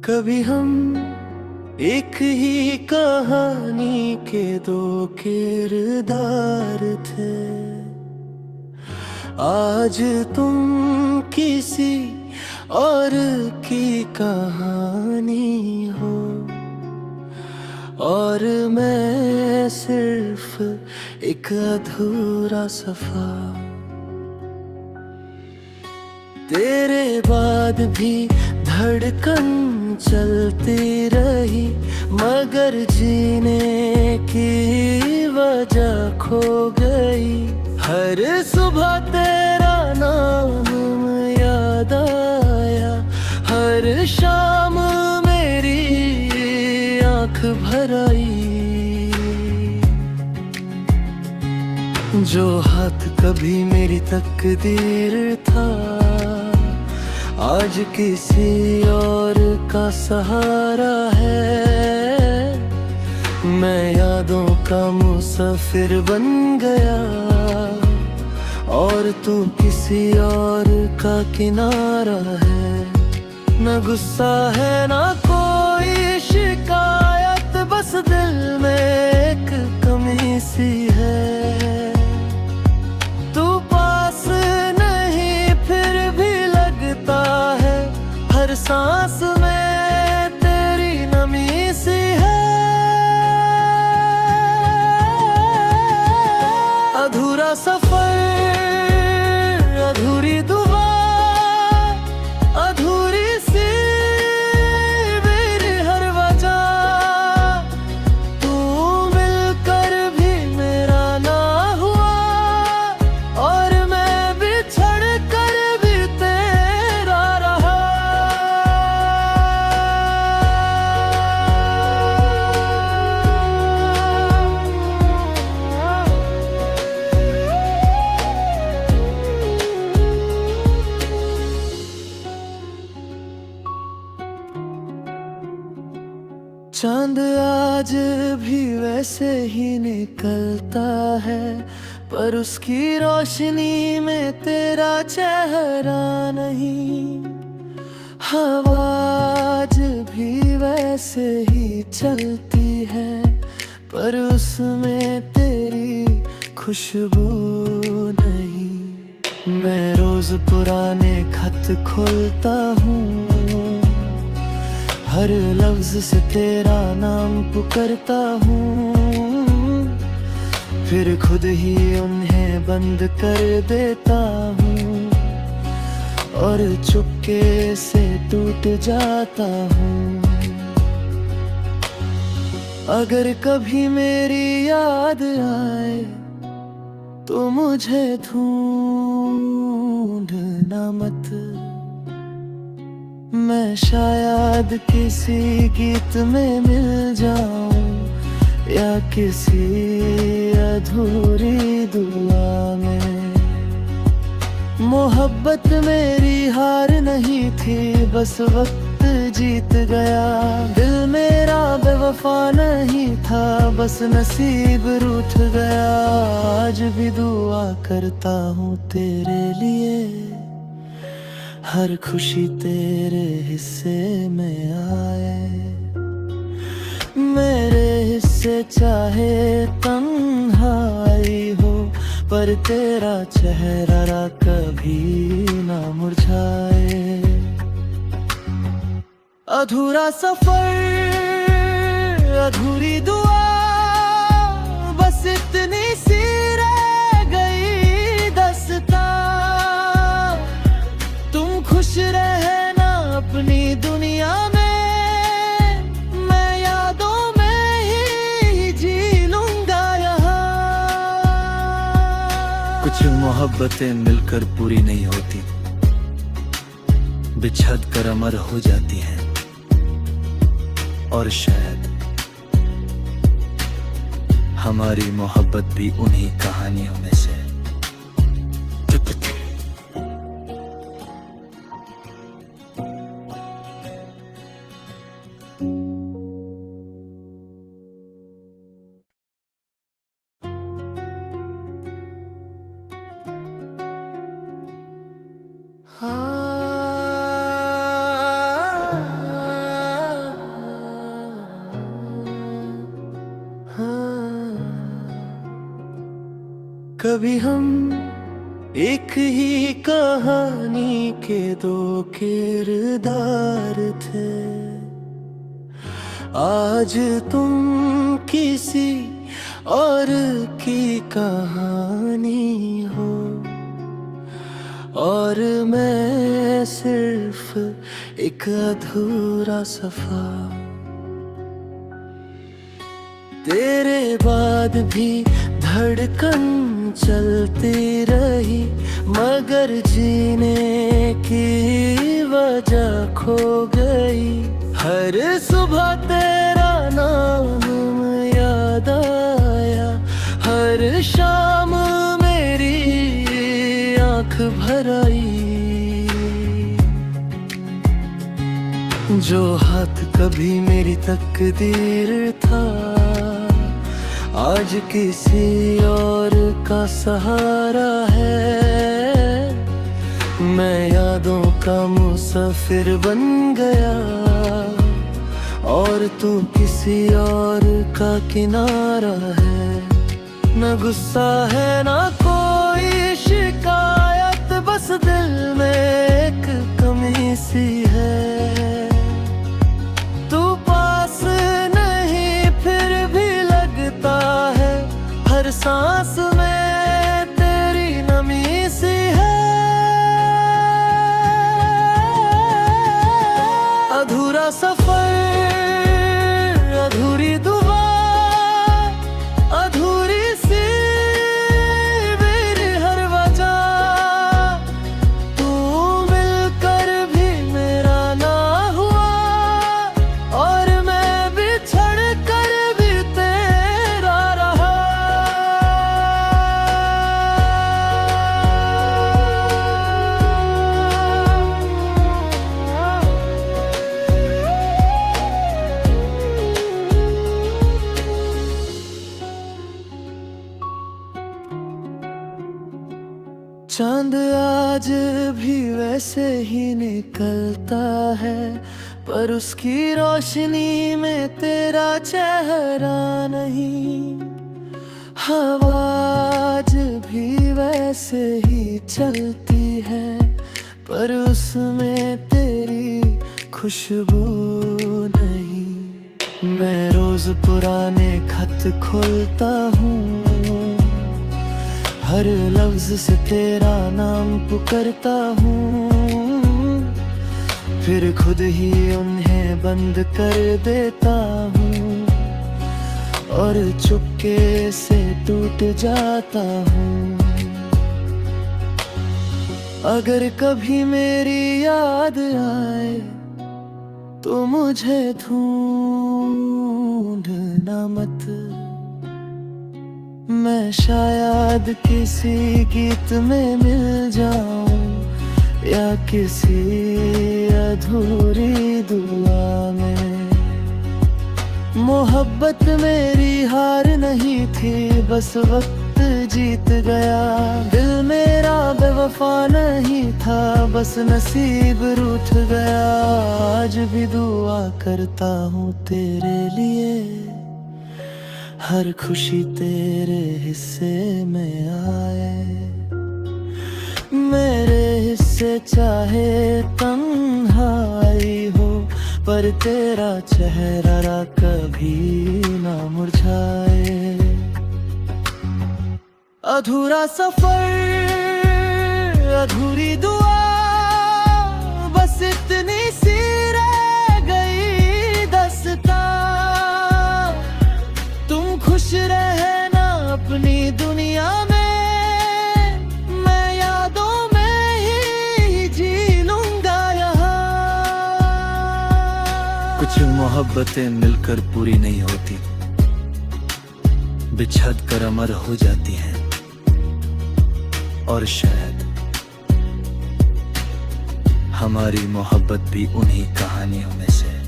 कभी हम एक ही कहानी के दो किरदार थे। आज तुम किसी और की कहानी हो और मैं सिर्फ एक अधूरा सफर। तेरे बाद भी धड़कन चलती रही, मगर जीने की वजह खो गई। हर सुबह तेरा नाम याद आया, हर शाम मेरी आँख भर आई। जो हाथ कभी मेरी तकदीर था, आज किसी और का सहारा है। मैं यादों का मुसाफिर बन गया और तू किसी और का किनारा है। न गुस्सा है न कोई शिकायत, बस दिल में एक कमी सी है। तू पास नहीं फिर भी लगता है, हर सांस में तेरी नमी सी है। अधूरा सफर, अधूरी दुआ, अधूरी सी मेरी हर वजह। तू मिलकर भी मेरा ना हुआ और मैं बिछड़ कर भी तेरा रहा। चांद आज भी वैसे ही निकलता है, पर उसकी रोशनी में तेरा चेहरा नहीं। हवा आज भी वैसे ही चलती है, पर उसमें तेरी खुशबू नहीं। मैं रोज पुराने खत खोलता हूँ, हर लफ्ज से तेरा नाम पुकारता हूँ, फिर खुद ही उन्हें बंद कर देता हूँ और चुपके से टूट जाता हूँ। अगर कभी मेरी याद आए तो मुझे ढूंढना मत। मैं शायद किसी गीत में मिल जाऊं या किसी अधूरी दुआ में। मोहब्बत मेरी हार नहीं थी, बस वक्त जीत गया। दिल मेरा बेवफा नहीं था, बस नसीब रूठ गया। आज भी दुआ करता हूँ तेरे लिए, हर खुशी तेरे हिस्से में आए। मेरे हिस्से चाहे तन्हाई हो, पर तेरा चेहरा कभी ना मुरझाए। अधूरा सफर, अधूरी दुआ, बस इतनी सी रह गई दस्ता। खुश रहना अपनी दुनिया में, मैं यादों में ही जी लूंगा यहाँ। कुछ मोहब्बतें मिलकर पूरी नहीं होती, बिछड़ कर अमर हो जाती हैं। और शायद हमारी मोहब्बत भी उन्हीं कहानियों में से कभी हम एक ही कहानी के दो किरदार थे, आज तुम किसी और की कहानी हो और मैं सिर्फ एक अधूरा सफर। तेरे बाद भी धड़कन चलती रही, मगर जीने की वजह खो गई। हर सुबह तेरा नाम याद आया, हर शाम मेरी आँख भर आई। जो हाथ कभी मेरी तकदीर था, आज किसी और का सहारा है। मैं यादों का मुसाफिर बन गया और तू किसी और का किनारा है। न गुस्सा है न कोई शिकायत, बस दिल में एक कमी सी है। तू पास नहीं फिर भी लगता है, हर सांस में तेरी नमी सी है। अधूरा सफर, अधूरी दुआ, अधूरी सी मेरी हर वजह। तू मिलकर भी मेरा ना हुआ और मैं बिछड़ कर भी तेरा रहा। चांद आज भी वैसे ही निकलता है, पर उसकी रोशनी में तेरा चेहरा नहीं। हवा आज भी वैसे ही चलती है, पर उसमें तेरी खुशबू नहीं। मैं रोज पुराने खत खोलता हूँ, हर लफ्ज से तेरा नाम पुकारता हूँ, फिर खुद ही उन्हें बंद कर देता हूँ और चुपके से टूट जाता हूँ। अगर कभी मेरी याद आए तो मुझे ढूंढना मत, मैं शायद किसी गीत में मिल जाऊं या किसी अधूरी दुआ में। मोहब्बत मेरी हार नहीं थी, बस वक्त जीत गया। दिल मेरा बेवफा नहीं था, बस नसीब रूठ गया। आज भी दुआ करता हूँ तेरे लिए, हर खुशी तेरे हिस्से में आए। मेरे हिस्से चाहे तन्हाई हो, पर तेरा चेहरा कभी ना मुरझाए। अधूरा सफर, अधूरी दुआ, बस इतनी सी रह गई दस्ता। तुम खुश रहना अपनी दुनिया में, मैं यादों में ही जी लूंगा यहाँ। कुछ मोहब्बतें मिलकर पूरी नहीं होती, बिछड़ कर अमर हो जाती हैं। और शायद हमारी मोहब्बत भी उन्हीं कहानियों में से है।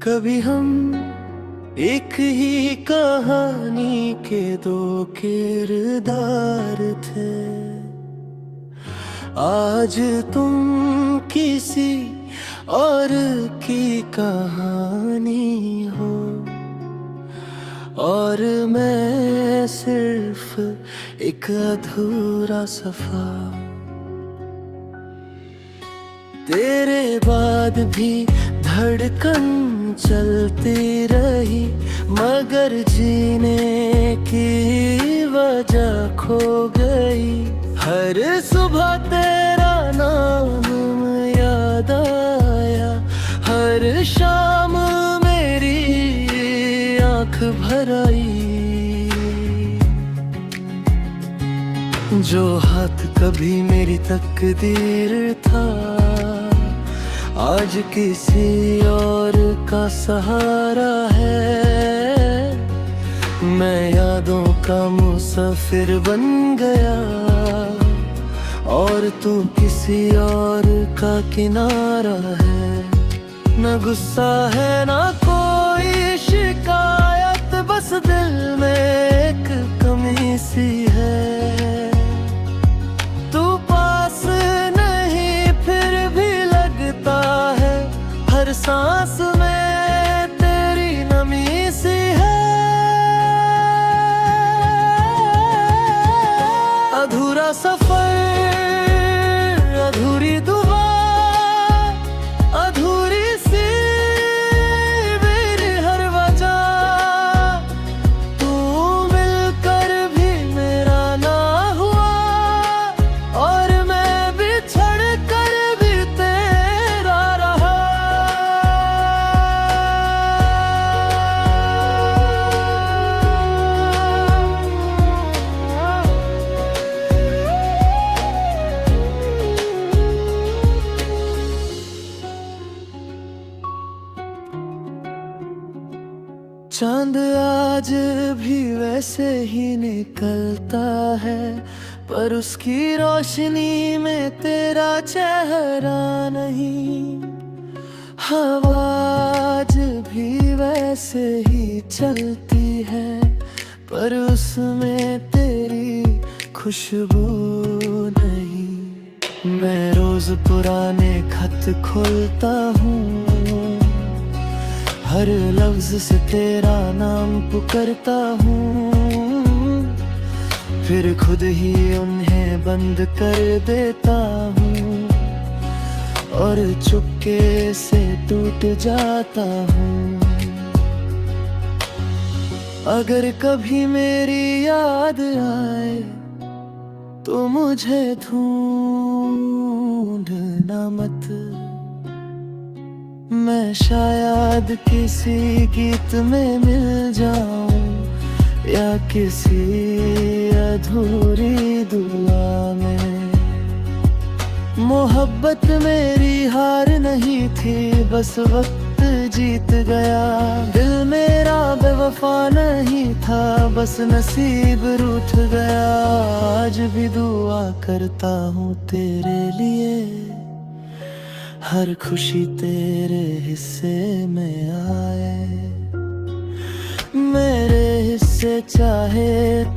कभी हम एक ही कहानी के दो किरदार थे, आज तुम किसी और की कहानी हो और मैं सिर्फ एक अधूरा सफर। तेरे बाद भी धड़कन चलती रही, मगर जीने की वजह खो गई। हर सुबह तेरा नाम याद आया, हर शाम मेरी आँख भर आई। जो हाथ कभी मेरी तकदीर था, आज किसी और का सहारा है। मैं यादों का मुसाफिर बन गया और तू किसी और का किनारा है। न गुस्सा है न कोई शिकायत, बस दिल में एक कमी सी है। तू पास नहीं फिर भी लगता है, हर सांस में तेरी नमी सी है। अधूरा सफर, अधूरी दुआ, अधूरी सी मेरी हर वजह। तू मिलकर भी मेरा ना हुआ और मैं बिछड़ कर भी तेरा रहा। चांद आज भी वैसे ही निकलता है, पर उसकी रोशनी में तेरा चेहरा नहीं। हवा आज भी वैसे ही चलती है, पर उसमें तेरी खुशबू नहीं। मैं रोज पुराने खत खोलता हूँ, हर लफ्ज से तेरा नाम पुकारता हूँ, फिर खुद ही उन्हें बंद कर देता हूँ और चुपके से टूट जाता हूँ। अगर कभी मेरी याद आए तो मुझे ढूंढना मत, मैं शायद किसी गीत में मिल जाऊं या किसी अधूरी दुआ में। मोहब्बत मेरी हार नहीं थी, बस वक्त जीत गया। दिल मेरा बेवफा नहीं था, बस नसीब रूठ गया। आज भी दुआ करता हूँ तेरे लिए, हर खुशी तेरे हिस्से में आए। मेरे हिस्से चाहे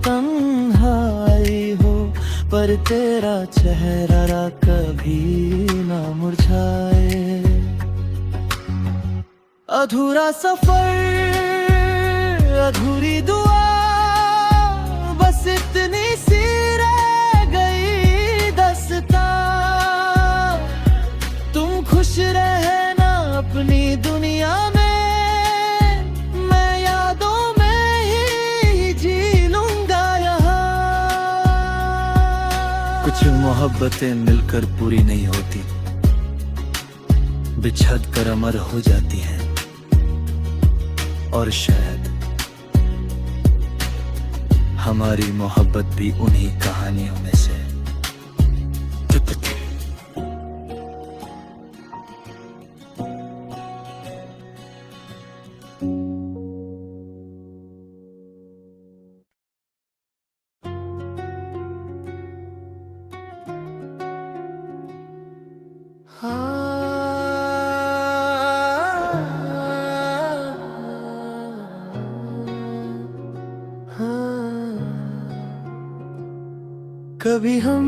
तन्हाई हो, पर तेरा चेहरा कभी ना मुरझाए। अधूरा सफर, अधूरी दुआ, बस इतनी सी रह गई दस्ता। खुश रहना अपनी दुनिया में, मैं यादों में ही जी लूंगा यहाँ। कुछ मोहब्बतें मिलकर पूरी नहीं होती, बिछड़ कर अमर हो जाती हैं। और शायद हमारी मोहब्बत भी उन्हीं कहानियों में से। कभी हम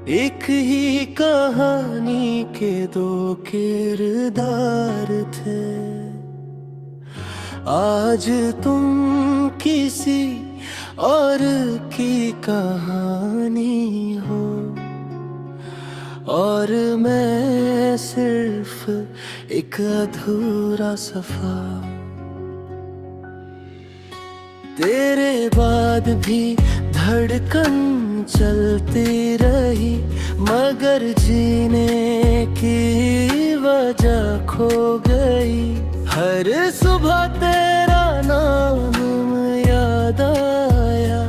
एक ही कहानी के दो किरदार थे, आज तुम किसी और की कहानी हो और मैं सिर्फ एक अधूरा सफर। तेरे बाद भी धड़कन चलती रही, मगर जीने की वजह खो गई। हर सुबह तेरा नाम याद आया,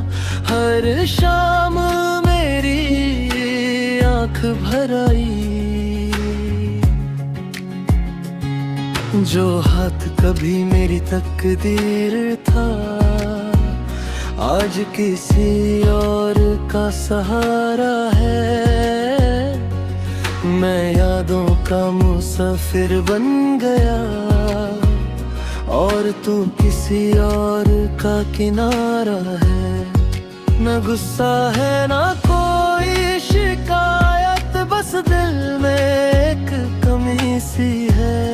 हर शाम मेरी आँख भर आई। जो हाथ कभी मेरी तकदीर था, आज किसी और का सहारा है। मैं यादों का मुसाफिर बन गया और तू किसी और का किनारा है। न गुस्सा है न कोई शिकायत, बस दिल में एक कमी सी है।